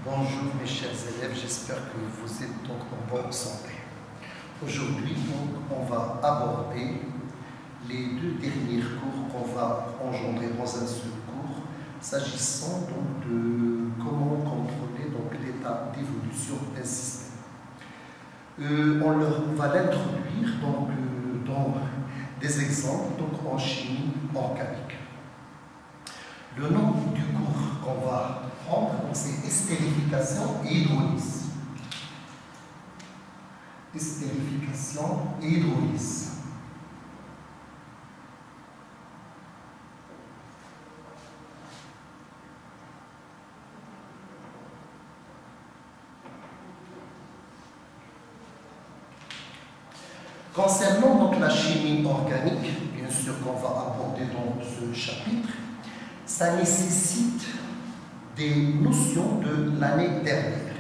Bonjour mes chers élèves, j'espère que vous êtes donc en bonne santé. Aujourd'hui, on va aborder les deux derniers cours qu'on va engendrer dans un seul cours, s'agissant donc de comment contrôler l'état d'évolution d'un système. On va l'introduire dans des exemples en chimie organique. Le nom du cours qu'on va prendre, c'est estérification et hydrolyse. Estérification et hydrolyse. Concernant donc la chimie organique, bien sûr qu'on va aborder dans ce chapitre, ça nécessite des notions de l'année dernière.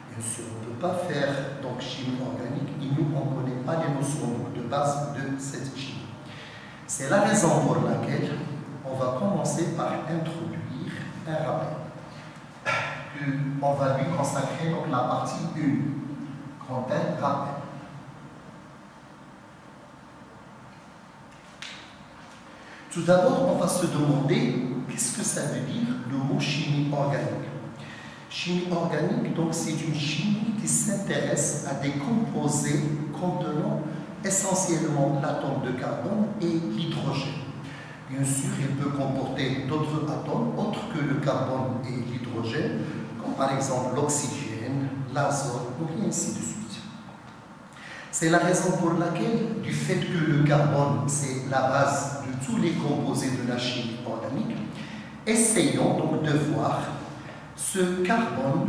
Bien sûr, on ne peut pas faire chimie organique et nous, on ne connaît pas les notions de base de cette chimie. C'est la raison pour laquelle on va commencer par introduire un rappel. On va lui consacrer la partie 1, quand un rappel. Tout d'abord, on va se demander qu'est-ce que ça veut dire le mot chimie organique. Chimie organique, c'est une chimie qui s'intéresse à des composés contenant essentiellement l'atome de carbone et l'hydrogène. Bien sûr, il peut comporter d'autres atomes autres que le carbone et l'hydrogène, comme par exemple l'oxygène, l'azote, et ainsi de suite. C'est la raison pour laquelle, du fait que le carbone, c'est la base de tous les composés de la chimie organique, essayons donc de voir ce carbone,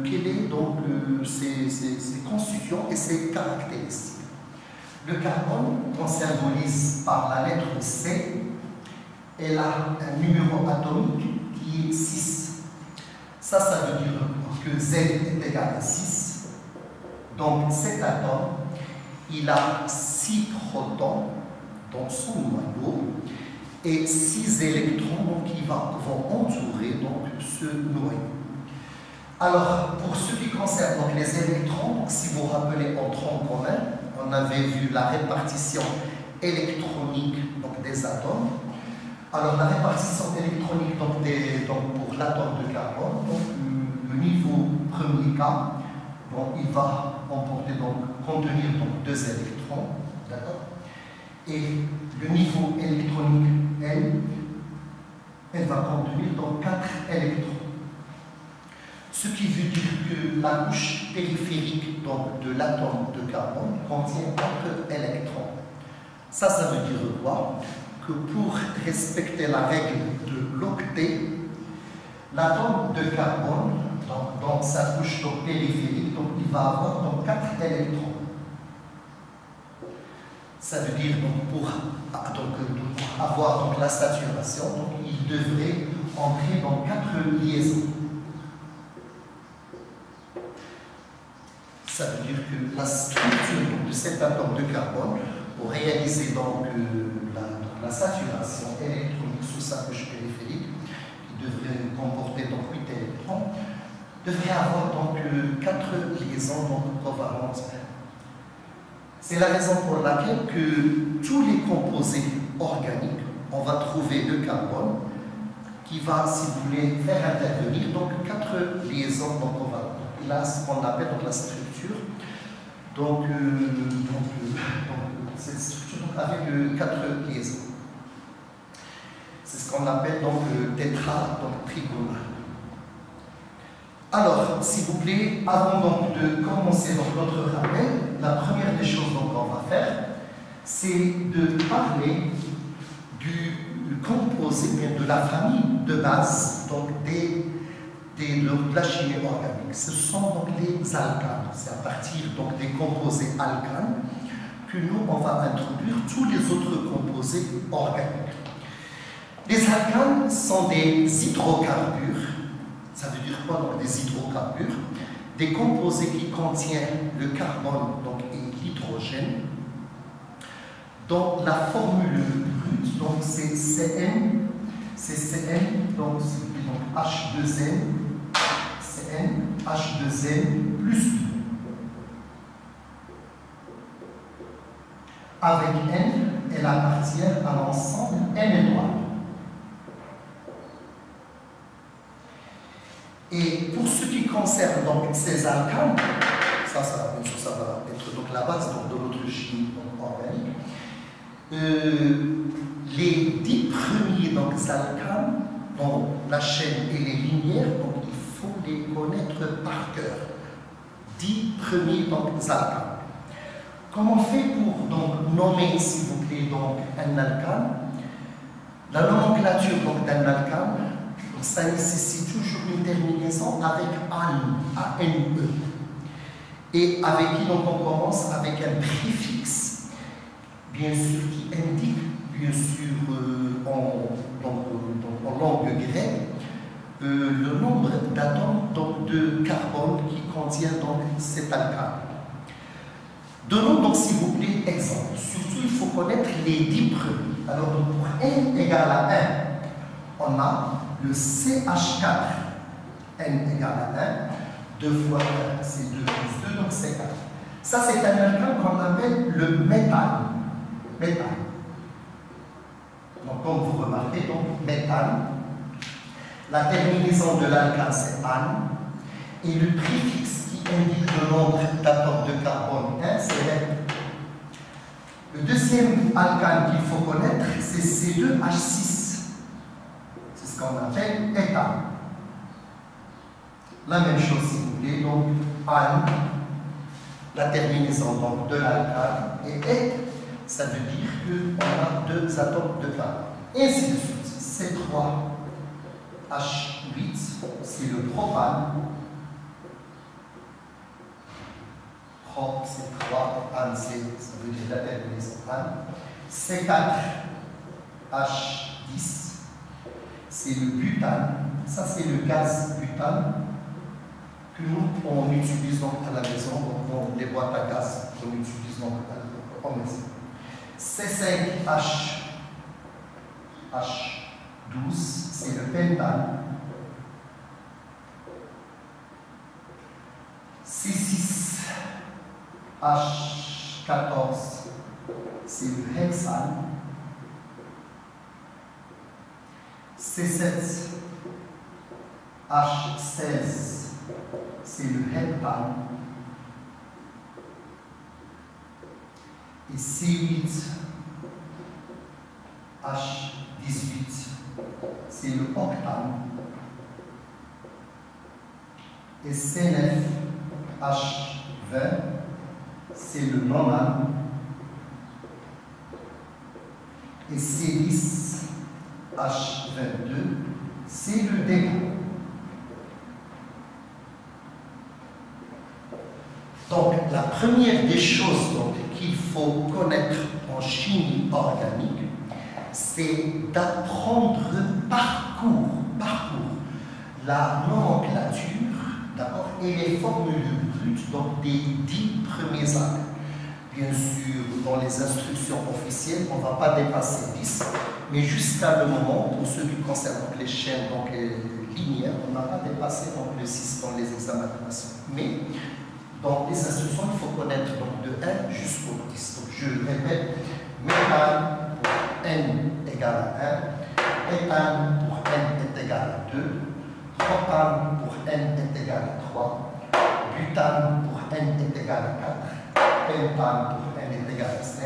quelles sont ses constituants et ses caractéristiques. Le carbone, qu'on symbolise par la lettre C, elle a un numéro atomique qui est 6. Ça veut dire que Z est égal à 6. Donc cet atome, il a 6 protons dans son noyau et 6 électrons qui vont entourer ce noyau. Alors, pour ce qui concerne les électrons, si vous vous rappelez en tronc commun, on avait vu la répartition électronique des atomes. Alors, la répartition électronique pour l'atome de carbone, le niveau premier cas, il va contenir 2 électrons, d'accord? Et le niveau électronique, elle va contenir 4 électrons. Ce qui veut dire que la couche périphérique de l'atome de carbone contient 4 électrons. Ça veut dire quoi? Que pour respecter la règle de l'octet, l'atome de carbone, dans sa couche périphérique, il va avoir 4 électrons. Ça veut dire pour avoir la saturation, il devrait entrer dans 4 liaisons. Ça veut dire que la structure de cet atome de carbone, pour réaliser la saturation électronique sous sa couche périphérique, qui devrait comporter 8 électrons, devrait avoir 4 liaisons covalentes. C'est la raison pour laquelle que tous les composés organiques, on va trouver le carbone qui va, si vous voulez, faire intervenir 4 liaisons covalentes. Et là, ce qu'on appelle la structure, cette structure avec 4 liaisons. C'est ce qu'on appelle le tétratrigonal. Alors, s'il vous plaît, avant de commencer notre rappel, la première des choses qu'on va faire, c'est de parler du composé, de la famille de base de la chimie organique. Ce sont les alcanes. C'est à partir des composés alcanes que nous, on va introduire tous les autres composés organiques. Les alcanes sont des hydrocarbures. Ça veut dire quoi des hydrocarbures? Des composés qui contiennent le carbone et l'hydrogène. Donc la formule brute, c'est Cn, donc H2N, H2N plus 2. Avec N, elle appartient à l'ensemble N étoile. Et pour ce qui concerne donc ces alcanes, ça va être donc la base donc, de notre chimie organique. Les 10 premiers donc, alcanes dans la chaîne et les linéaires, donc il faut les connaître par cœur. 10 premiers donc, alcanes. Comment on fait pour donc, nommer, s'il vous plaît, donc, un alcane? La nomenclature d'un alcane, ça nécessite toujours une terminaison avec ANE. Et avec qui donc, on commence avec un préfixe, bien sûr, qui indique, bien sûr, en langue grecque, le nombre d'atomes de carbone qui contient donc, cet alcane. Donnons donc, s'il vous plaît, exemple. Surtout, il faut connaître les 10 premiers. Alors, donc, pour n égale à 1, on a le CH4. N égale à 1. 2 fois 1, c'est 2 plus 2, donc c'est 4. Ça, c'est un alcane qu'on appelle le méthane. Méthane. Donc, comme vous remarquez, donc, méthane. La terminaison de l'alcane, c'est ane. Et le préfixe qui indique le nombre d'atomes de carbone 1, c'est N. Le deuxième alcane qu'il faut connaître, c'est C2H6. C'est ce qu'on appelle éthane. La même chose, s'il vous plaît, donc ane, la terminaison donc, de l'alcane, et et, ça veut dire qu'on a 2 atomes de carbone. Et ainsi de suite. C3H8, c'est le propane. C'est 3, ane, ça veut dire la terminaison ane. C4H10, c'est le butane. Ça, c'est le gaz butane que nous, on utilise donc à la maison, donc dans les boîtes à gaz qu'on utilise donc en maison. C5H12, c'est le pentane. C6H14, c'est le hexane. C7H16, c'est le heptane. Et C8H18, c'est le octane. Et C9H20, c'est le nonane. Et C10H22, c'est le décane. Donc, la première des choses qu'il faut connaître en chimie organique, c'est d'apprendre parcours, la nomenclature, d'accord, et les formules brutes, donc des 10 premiers actes. Bien sûr, dans les instructions officielles, on ne va pas dépasser 10, mais jusqu'à le moment, pour ce qui concerne les chaînes donc, linéaires, on n'a pas dépassé donc, le 6 dans les examinations. Mais dans les instructions, il faut connaître donc, de 1 jusqu'au 10. Donc, je répète, méthane pour n égale à 1, éthane pour n est égal à 2, propane pour n est égal à 3, butane pour n est égal à 4, pentane pour n est égal à 5,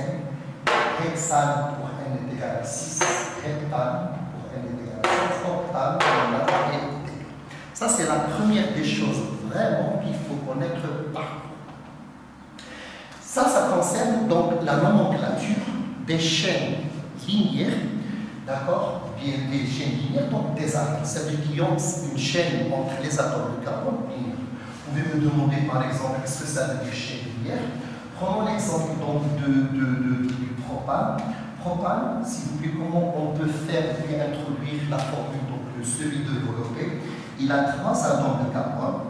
hexane pour n est égal à 6, heptane pour n est égal à 6, octane pour n est égal. Ça, c'est la première des choses vraiment qu'il faut connaître partout. Ça concerne donc la nomenclature des chaînes linéaires, d'accord, bien des chaînes linéaires, donc des atomes. C'est-à-dire qu'il y a une chaîne entre les atomes de carbone linéaire. Vous pouvez me demander par exemple, qu'est-ce que ça veut dire chaîne linéaire? Prenons l'exemple donc du propane. Propane, s'il vous plaît, comment on peut faire et introduire la formule donc celui de développer? Il a 3 atomes de carbone.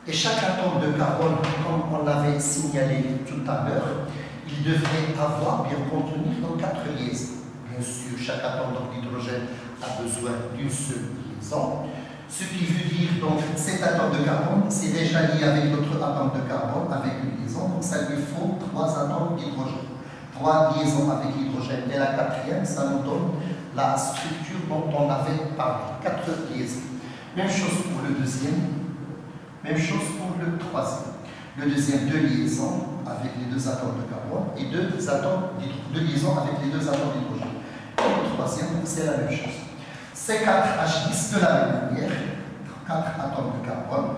Et chaque atome de carbone, comme on l'avait signalé tout à l'heure, il devrait avoir, bien contenir, donc 4 liaisons. Bien sûr, chaque atome d'hydrogène a besoin d'une seule liaison. Ce qui veut dire, donc, cet atome de carbone, c'est déjà lié avec l'autre atome de carbone, avec une liaison, donc ça lui faut 3 atomes d'hydrogène. 3 liaisons avec l'hydrogène. Et la quatrième, ça nous donne la structure dont on avait parlé. 4 liaisons. Même chose pour le deuxième, même chose pour le troisième. Le deuxième, 2 liaisons avec les 2 atomes de carbone et 2 liaisons avec les 2 atomes d'hydrogène. Et le troisième, c'est la même chose. Ces 4 H10 de la même manière, 4 atomes de carbone,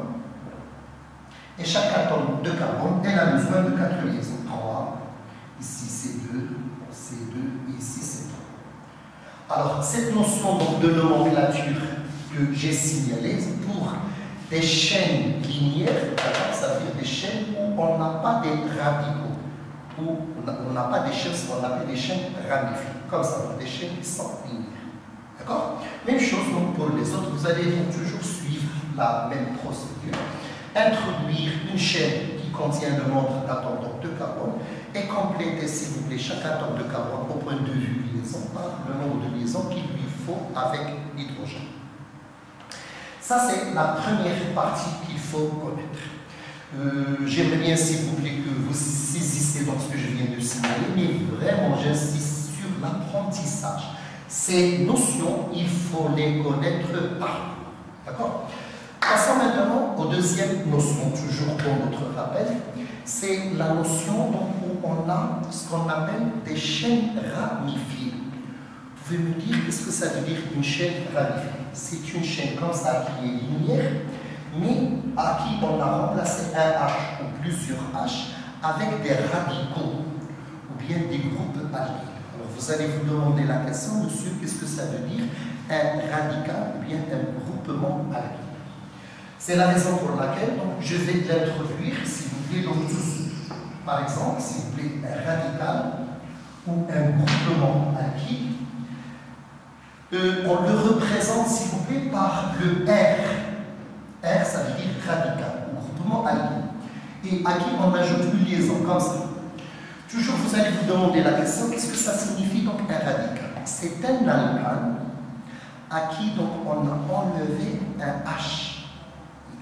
et chaque atome de carbone, elle a besoin de 4 liaisons. 3, ici c'est 2, et ici c'est 3. Alors, cette notion donc, de nomenclature que j'ai signalée pour des chaînes linéaires, ça veut dire des chaînes où on n'a pas des radicaux, où on n'a pas des chaînes, ce qu'on appelle des chaînes ramifiées, comme ça, des chaînes qui sont linéaires. D'accord? Même chose donc pour les autres, vous allez donc toujours suivre la même procédure. Introduire une chaîne qui contient le nombre d'atomes de carbone et compléter, s'il vous plaît, chaque atome de carbone au point de vue liaison par le nombre de liaisons qu'il lui faut avec l'hydrogène. Ça, c'est la première partie qu'il faut connaître. J'aimerais bien, s'il vous plaît, que vous saisissiez donc ce que je viens de signaler, mais vraiment, j'insiste sur l'apprentissage. Ces notions, il faut les connaître par d'accord? Passons maintenant aux deuxième notion, toujours pour notre rappel. C'est la notion donc, où on a ce qu'on appelle des chaînes ramifiées. Vous pouvez me dire qu'est-ce que ça veut dire une chaîne ramifiée? C'est une chaîne comme ça qui est linéaire, mais à qui on a remplacé un H ou plusieurs H avec des radicaux ou bien des groupes alkyles. Alors vous allez vous demander la question, monsieur, qu'est-ce que ça veut dire un radical ou bien un groupement alkyle? C'est la raison pour laquelle donc, je vais l'introduire, s'il vous plaît, donc tous. Par exemple, s'il vous plaît, un radical ou un groupement alkyle. On le représente, s'il vous plaît, par le R. R, ça veut dire radical, ou groupement alkyle. Et à qui on ajoute une liaison, comme ça. Toujours, vous allez vous demander la question, qu'est-ce que ça signifie donc un radical? C'est un alcane à qui donc on a enlevé un H.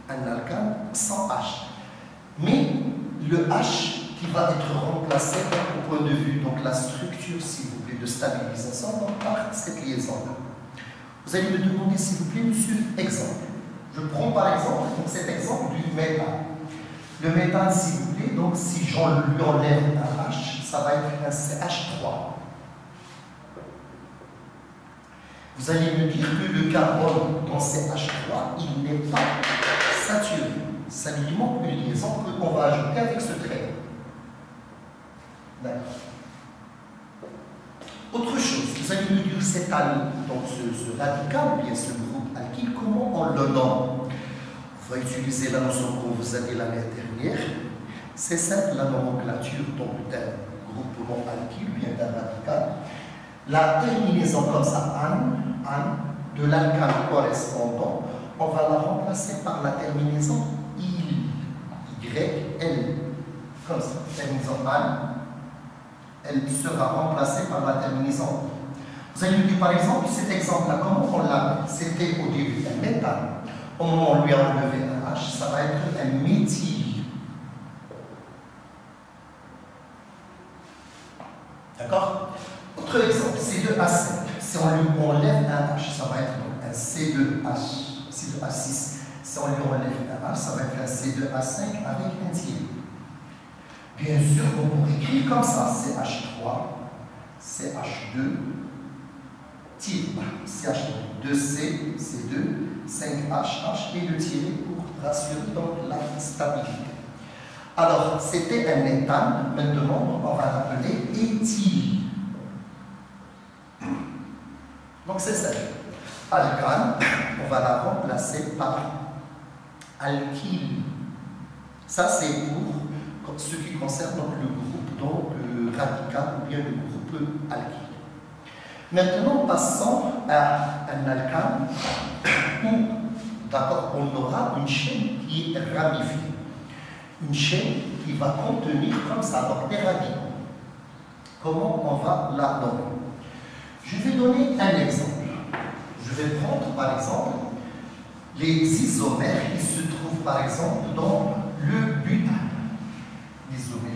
Un alcane sans H. Mais le H qui va être remplacé au point de vue, donc la structure, s'il vous plaît, de stabilisation, donc par cette liaison-là. Vous allez me demander, s'il vous plaît, monsieur, exemple. Je prends par exemple donc, cet exemple du métal. Le métal, s'il vous plaît, donc si j'en lui enlève un H, ça va être un CH3. Vous allez me dire que le carbone dans CH3, il n'est pas saturé. Ça lui manque une liaison qu'on va ajouter avec ce trait. D'accord. Autre chose, vous allez me dire cet donc ce radical, ou bien ce groupe alkyle, comment on le nomme? On va utiliser la notion que vous avez l'année dernière. C'est simple, la nomenclature d'un groupement alkyle, ou bien d'un radical. La terminaison comme ça, an, de l'alcane correspondant, on va la remplacer par la terminaison il, l. Comme ça, terminaison an, elle sera remplacée par la terminaison. Vous allez me dire par exemple, cet exemple-là, comment on l'a? C'était au début un métal. Au moment où on lui a enlevé un H, ça va être un méthyle. D'accord? Autre exemple, C2H5. Si on lui enlève un H, ça va être un C2H, C2H6. Si on lui enlève un H, ça va être un C2H5 avec un tiret. Bien sûr, on pourrait écrire comme ça, CH3, CH2, CH2, 2C, C2, 5H, et le tiret pour rassurer donc la stabilité. Alors, c'était un éthane, maintenant on va l'appeler éthyle. Donc c'est ça. Alcane, on va la remplacer par alkyle. Ça c'est pour ce qui concerne donc, le groupe donc, radical ou bien le groupe alkyle. Maintenant, passons à un alcane où, d'accord, on aura une chaîne qui est ramifiée. Une chaîne qui va contenir comme ça donc, des radicaux. Comment on va la nommer? Je vais donner un exemple. Je vais prendre par exemple Les isomères qui se trouvent par exemple dans le butane. L'isomère